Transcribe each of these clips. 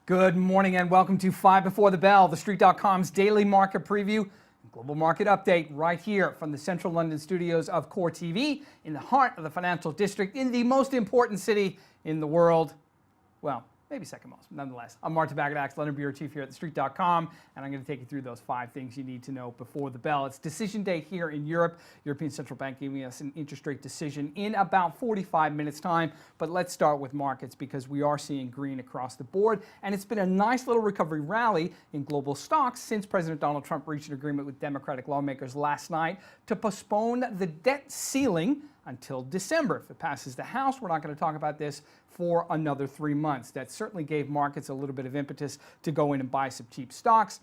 Good morning and welcome to 5 Before the Bell, TheStreet.com's daily market preview and global market update right here from the central London studios of Core TV in the heart of the financial district in the most important city in the world. Well, maybe second most, but nonetheless. I'm Martin Baccardax, London Bureau Chief here at TheStreet.com, and I'm going to take you through those 5 things you need to know before the bell. It's decision day here in Europe. European Central Bank giving us an interest rate decision in about 45 minutes time, but let's start with markets because we are seeing green across the board, and it's been a nice little recovery rally in global stocks since President Donald Trump reached an agreement with Democratic lawmakers last night to postpone the debt ceiling until December. If it passes the House, we're not going to talk about this for another 3 months. That certainly gave markets a little bit of impetus to go in and buy some cheap stocks.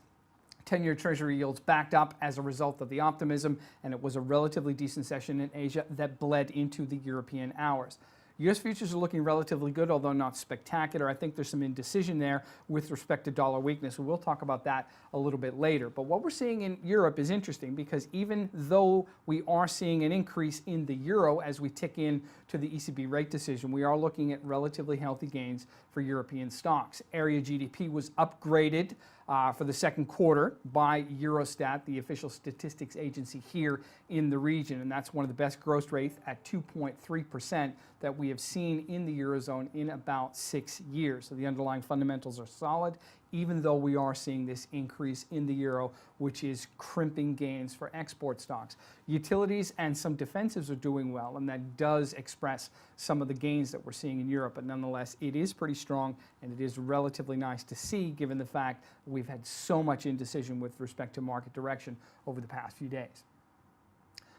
10-year Treasury yields backed up as a result of the optimism, and it was a relatively decent session in Asia that bled into the European hours. U.S. futures are looking relatively good, although not spectacular. I think there's some indecision there with respect to dollar weakness. We'll talk about that a little bit later. But what we're seeing in Europe is interesting because even though we are seeing an increase in the euro as we tick in to the ECB rate decision, we are looking at relatively healthy gains for European stocks. Area GDP was upgraded for the second quarter by Eurostat, the official statistics agency here in the region, and that's one of the best growth rates at 2.3% that we have seen in the Eurozone in about 6 years. So the underlying fundamentals are solid, even though we are seeing this increase in the euro, which is crimping gains for export stocks. Utilities and some defensives are doing well, and that does express some of the gains that we're seeing in Europe, but nonetheless, it is pretty strong, and it is relatively nice to see given the fact that we've had so much indecision with respect to market direction over the past few days.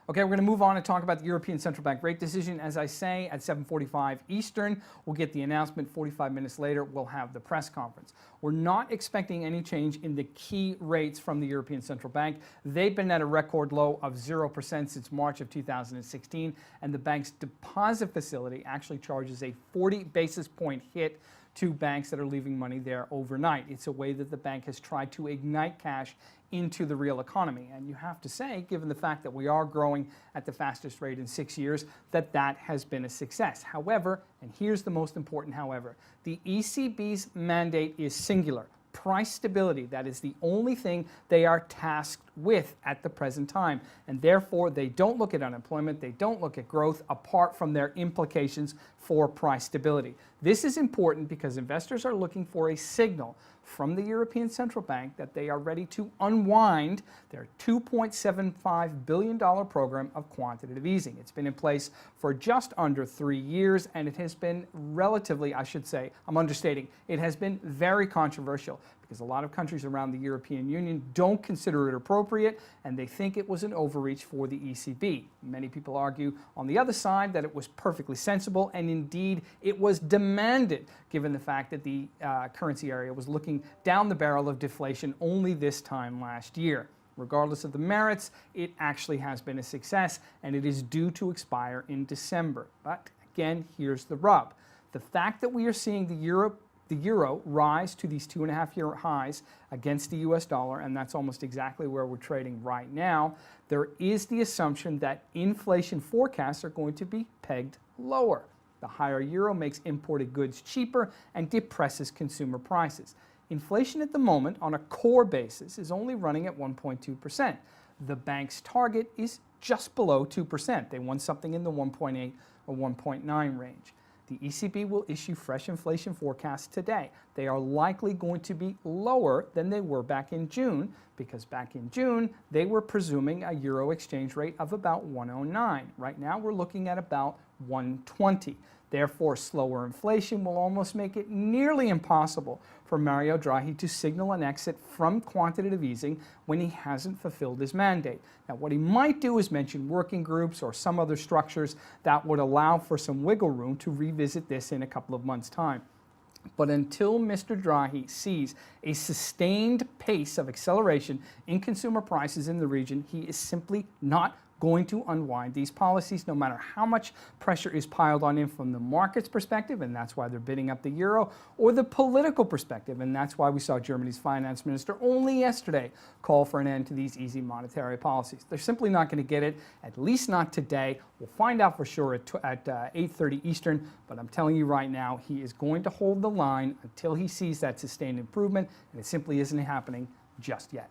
Okay, we're going to move on and talk about the European Central Bank rate decision. As I say, at 7:45 Eastern, we'll get the announcement. 45 minutes later, we'll have the press conference. We're not expecting any change in the key rates from the European Central Bank. They've been at a record low of 0% since March of 2016, and the bank's deposit facility actually charges a 40 basis point hit to banks that are leaving money there overnight. It's a way that the bank has tried to ignite cash into the real economy. And you have to say, given the fact that we are growing at the fastest rate in 6 years, that that has been a success. However, and here's the most important however, the ECB's mandate is singular. Price stability, that is the only thing they are tasked with at the present time. And therefore, they don't look at unemployment, they don't look at growth apart from their implications for price stability. This is important because investors are looking for a signal from the European Central Bank that they are ready to unwind their $2.75 billion program of quantitative easing. It's been in place for just under 3 years, and it has been relatively, I should say, I'm understating, it has been very controversial because a lot of countries around the European Union don't consider it appropriate, and they think it was an overreach for the ECB. Many people argue on the other side that it was perfectly sensible, and indeed it was demanded, given the fact that the currency area was looking down the barrel of deflation only this time last year. Regardless of the merits, it actually has been a success, and it is due to expire in December. But again, here's the rub. The fact that we are seeing the euro rise to these 2.5-year highs against the US dollar, and that's almost exactly where we're trading right now, there is the assumption that inflation forecasts are going to be pegged lower. The higher euro makes imported goods cheaper and depresses consumer prices. Inflation at the moment on a core basis is only running at 1.2%. The bank's target is just below 2%. They want something in the 1.8 or 1.9 range. The ECB will issue fresh inflation forecasts today. They are likely going to be lower than they were back in June, because back in June, they were presuming a euro exchange rate of about 109. Right now, we're looking at about 120. Therefore, slower inflation will almost make it nearly impossible for Mario Draghi to signal an exit from quantitative easing when he hasn't fulfilled his mandate. Now, what he might do is mention working groups or some other structures that would allow for some wiggle room to revisit this in a couple of months' time. But until Mr. Draghi sees a sustained pace of acceleration in consumer prices in the region, he is simply not going to unwind these policies no matter how much pressure is piled on him from the market's perspective, and that's why they're bidding up the euro, or the political perspective, and that's why we saw Germany's finance minister only yesterday call for an end to these easy monetary policies. They're simply not going to get it, at least not today. We'll find out for sure at 8:30 Eastern, but I'm telling you right now, he is going to hold the line until he sees that sustained improvement, and it simply isn't happening just yet.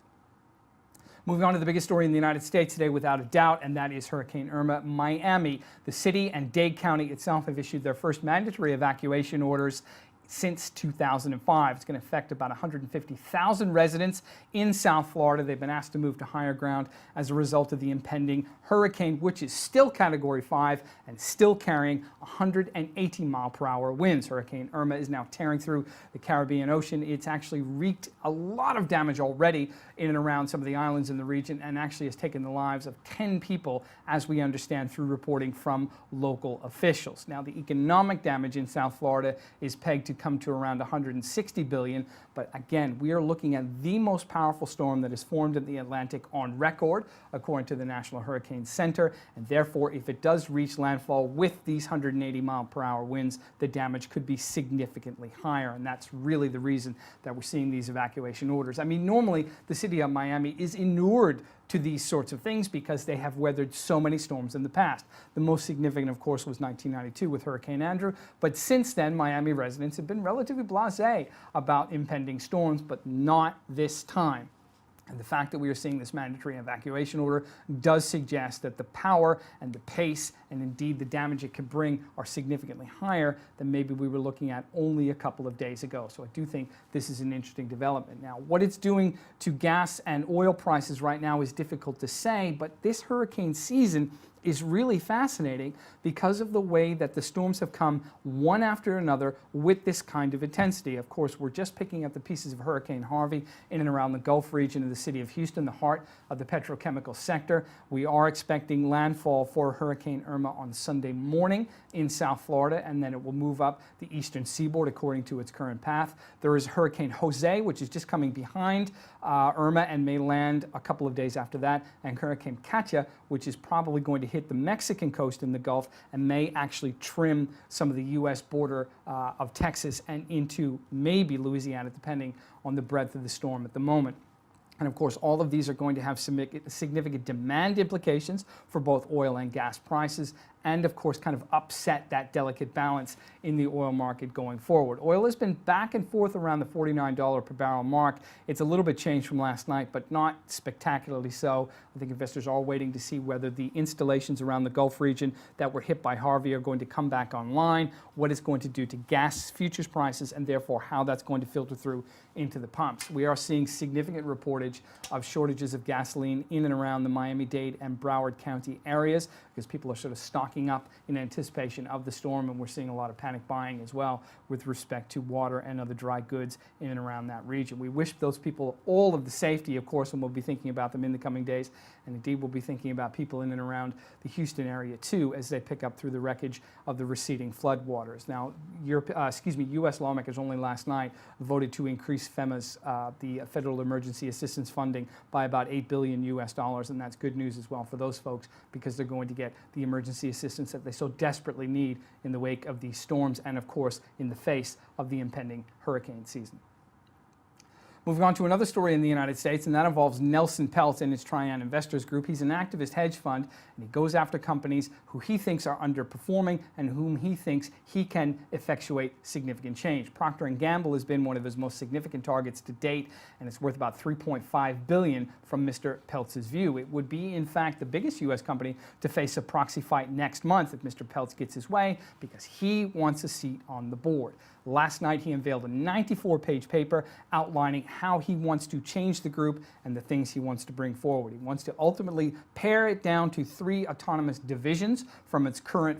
Moving on to the biggest story in the United States today, without a doubt, and that is Hurricane Irma. Miami, the city, and Dade County itself have issued their first mandatory evacuation orders since 2005. It's going to affect about 150,000 residents in South Florida. They've been asked to move to higher ground as a result of the impending hurricane, which is still Category 5 and still carrying 180-mile-per-hour winds. Hurricane Irma is now tearing through the Caribbean Ocean. It's actually wreaked a lot of damage already in and around some of the islands in the region, and actually has taken the lives of 10 people, as we understand through reporting from local officials. Now, the economic damage in South Florida is pegged to come to around $160 billion, but again, we are looking at the most powerful storm that has formed in the Atlantic on record, according to the National Hurricane Center, and therefore, if it does reach landfall with these 180-mile-per-hour winds, the damage could be significantly higher, and that's really the reason that we're seeing these evacuation orders. I mean, normally, the city of Miami is inured to these sorts of things because they have weathered so many storms in the past. The most significant, of course, was 1992 with Hurricane Andrew, but since then, Miami residents have been relatively blasé about impending storms, but not this time. And the fact that we are seeing this mandatory evacuation order does suggest that the power and the pace and indeed the damage it could bring are significantly higher than maybe we were looking at only a couple of days ago. So I do think this is an interesting development. Now, what it's doing to gas and oil prices right now is difficult to say, but this hurricane season is really fascinating because of the way that the storms have come one after another with this kind of intensity. Of course, we're just picking up the pieces of Hurricane Harvey in and around the Gulf region of the city of Houston, the heart of the petrochemical sector. We are expecting landfall for Hurricane Irma on Sunday morning in South Florida, and then it will move up the eastern seaboard according to its current path. There is Hurricane Jose, which is just coming behind Irma and may land a couple of days after that, and Hurricane Katia, which is probably going to hit the Mexican coast in the Gulf and may actually trim some of the U.S. border of Texas and into maybe Louisiana, depending on the breadth of the storm at the moment. And of course, all of these are going to have significant demand implications for both oil and gas prices, and of course kind of upset that delicate balance in the oil market going forward. Oil has been back and forth around the $49 per barrel mark. It's a little bit changed from last night, but not spectacularly so. I think investors are waiting to see whether the installations around the Gulf region that were hit by Harvey are going to come back online, what it's going to do to gas futures prices, and therefore how that's going to filter through into the pumps. We are seeing significant reportage of shortages of gasoline in and around the Miami-Dade and Broward County areas because people are sort of stocking up in anticipation of the storm, and we're seeing a lot of panic buying as well with respect to water and other dry goods in and around that region. We wish those people all of the safety, of course, and we'll be thinking about them in the coming days, and indeed we'll be thinking about people in and around the Houston area too as they pick up through the wreckage of the receding floodwaters. Now, U.S. lawmakers only last night voted to increase FEMA's, the Federal Emergency Assistance funding, by about $8 billion US, and that's good news as well for those folks because they're going to get the emergency assistance that they so desperately need in the wake of these storms and, of course, in the face of the impending hurricane season. Moving on to another story in the United States, and that involves Nelson Peltz and his Trian Investors Group. He's an activist hedge fund, and he goes after companies who he thinks are underperforming and whom he thinks he can effectuate significant change. Procter & Gamble has been one of his most significant targets to date, and it's worth about $3.5 billion from Mr. Peltz's view. It would be, in fact, the biggest U.S. company to face a proxy fight next month if Mr. Peltz gets his way because he wants a seat on the board. Last night, he unveiled a 94-page paper outlining how he wants to change the group and the things he wants to bring forward. He wants to ultimately pare it down to 3 autonomous divisions from its current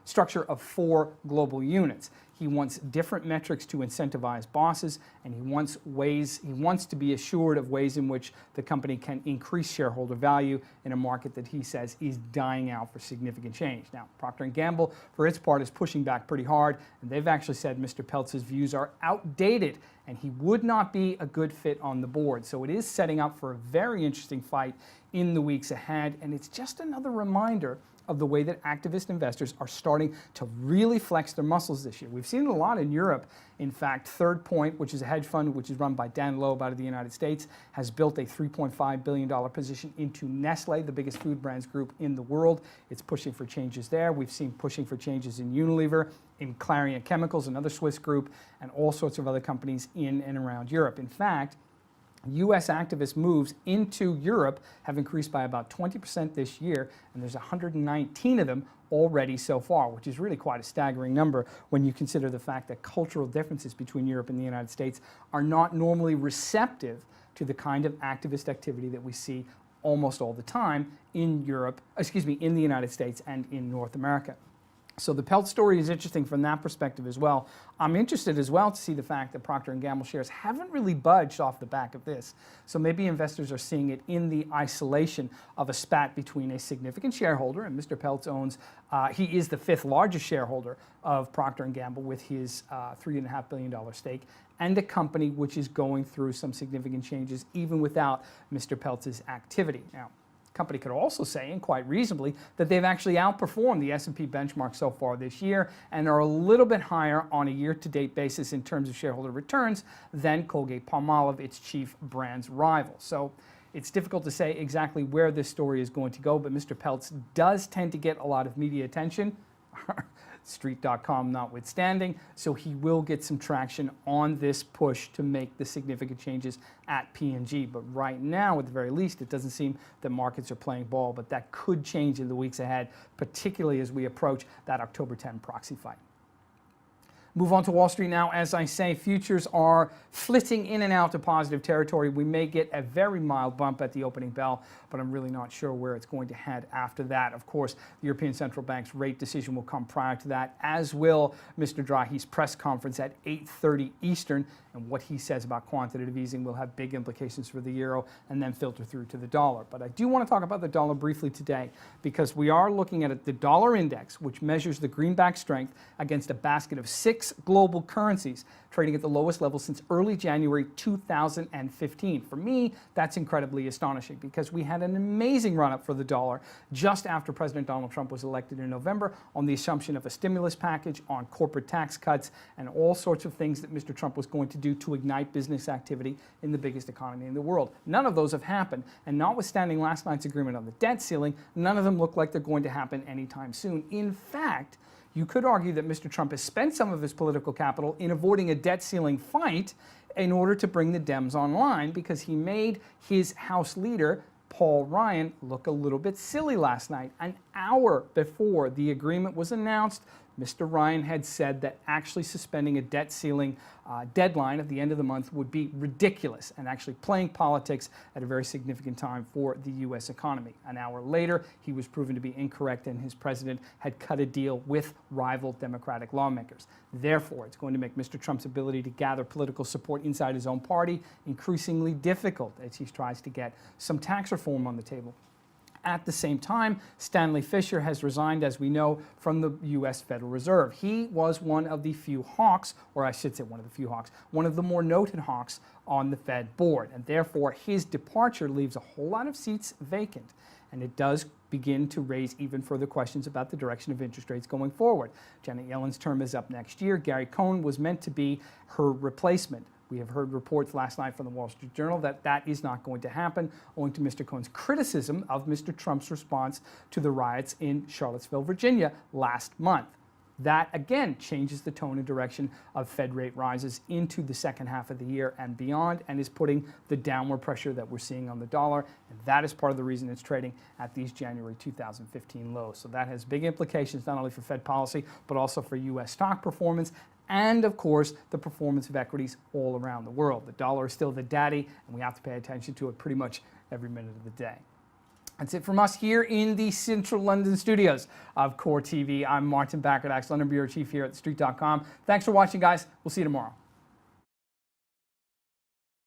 structure of 4 global units. He wants different metrics to incentivize bosses, and he wants to be assured of ways in which the company can increase shareholder value in a market that he says is dying out for significant change. Now, Procter & Gamble, for its part, is pushing back pretty hard, and they've actually said Mr. Peltz's views are outdated, and he would not be a good fit on the board. So it is setting up for a very interesting fight in the weeks ahead, and it's just another reminder of the way that activist investors are starting to really flex their muscles this year. We've seen it a lot in Europe. In fact, Third Point, which is a hedge fund which is run by Dan Loeb out of the United States, has built a $3.5 billion position into Nestle, the biggest food brands group in the world. It's pushing for changes there. We've seen pushing for changes in Unilever, in Clariant Chemicals, another Swiss group, and all sorts of other companies in and around Europe. In fact, U.S. activist moves into Europe have increased by about 20% this year, and there's 119 of them already so far, which is really quite a staggering number when you consider the fact that cultural differences between Europe and the United States are not normally receptive to the kind of activist activity that we see almost all the time in in the United States and in North America. So the Peltz story is interesting from that perspective as well. I'm interested as well to see the fact that Procter & Gamble shares haven't really budged off the back of this. So maybe investors are seeing it in the isolation of a spat between a significant shareholder, and Mr. Peltz owns, he is the 5th largest shareholder of Procter & Gamble with his $3.5 billion stake, and a company which is going through some significant changes even without Mr. Peltz's activity. Now, company could also say, and quite reasonably, that they've actually outperformed the S&P benchmark so far this year and are a little bit higher on a year-to-date basis in terms of shareholder returns than Colgate-Palmolive, its chief brand's rival. So it's difficult to say exactly where this story is going to go, but Mr. Peltz does tend to get a lot of media attention. TheStreet.com notwithstanding, so he will get some traction on this push to make the significant changes at P&G. But right now, at the very least, it doesn't seem that markets are playing ball, but that could change in the weeks ahead, particularly as we approach that October 10 proxy fight. Move on to Wall Street now. As I say, futures are flitting in and out to positive territory. We may get a very mild bump at the opening bell, but I'm really not sure where it's going to head after that. Of course, the European Central Bank's rate decision will come prior to that, as will Mr. Draghi's press conference at 8:30 Eastern. And what he says about quantitative easing will have big implications for the euro and then filter through to the dollar. But I do want to talk about the dollar briefly today, because we are looking at the dollar index, which measures the greenback strength against a basket of 6 global currencies, trading at the lowest level since early January 2015. For me, that's incredibly astonishing, because we had an amazing run-up for the dollar just after President Donald Trump was elected in November on the assumption of a stimulus package, on corporate tax cuts, and all sorts of things that Mr. Trump was going to do to ignite business activity in the biggest economy in the world. None of those have happened, and notwithstanding last night's agreement on the debt ceiling, none of them look like they're going to happen anytime soon. In fact, you could argue that Mr. Trump has spent some of his political capital in avoiding a debt ceiling fight in order to bring the Dems online, because he made his House leader, Paul Ryan, look a little bit silly last night. An hour before the agreement was announced, Mr. Ryan had said that actually suspending a debt ceiling deadline at the end of the month would be ridiculous and actually playing politics at a very significant time for the U.S. economy. An hour later, he was proven to be incorrect, and his president had cut a deal with rival Democratic lawmakers. Therefore, it's going to make Mr. Trump's ability to gather political support inside his own party increasingly difficult as he tries to get some tax reform on the table. At the same time, Stanley Fischer has resigned, as we know, from the U.S. Federal Reserve. He was one of the few hawks, or I should say one of the few hawks, one of the more noted hawks on the Fed board. And therefore, his departure leaves a whole lot of seats vacant. And it does begin to raise even further questions about the direction of interest rates going forward. Janet Yellen's term is up next year. Gary Cohn was meant to be her replacement. We have heard reports last night from the Wall Street Journal that that is not going to happen, owing to Mr. Cohn's criticism of Mr. Trump's response to the riots in Charlottesville, Virginia last month. That, again, changes the tone and direction of Fed rate rises into the second half of the year and beyond, and is putting the downward pressure that we're seeing on the dollar. And that is part of the reason it's trading at these January 2015 lows. So that has big implications not only for Fed policy, but also for U.S. stock performance, and, of course, the performance of equities all around the world. The dollar is still the daddy, and we have to pay attention to it pretty much every minute of the day. That's it from us here in the Central London studios of Core TV. I'm Martin Baccardax, London Bureau Chief here at TheStreet.com. Thanks for watching, guys. We'll see you tomorrow.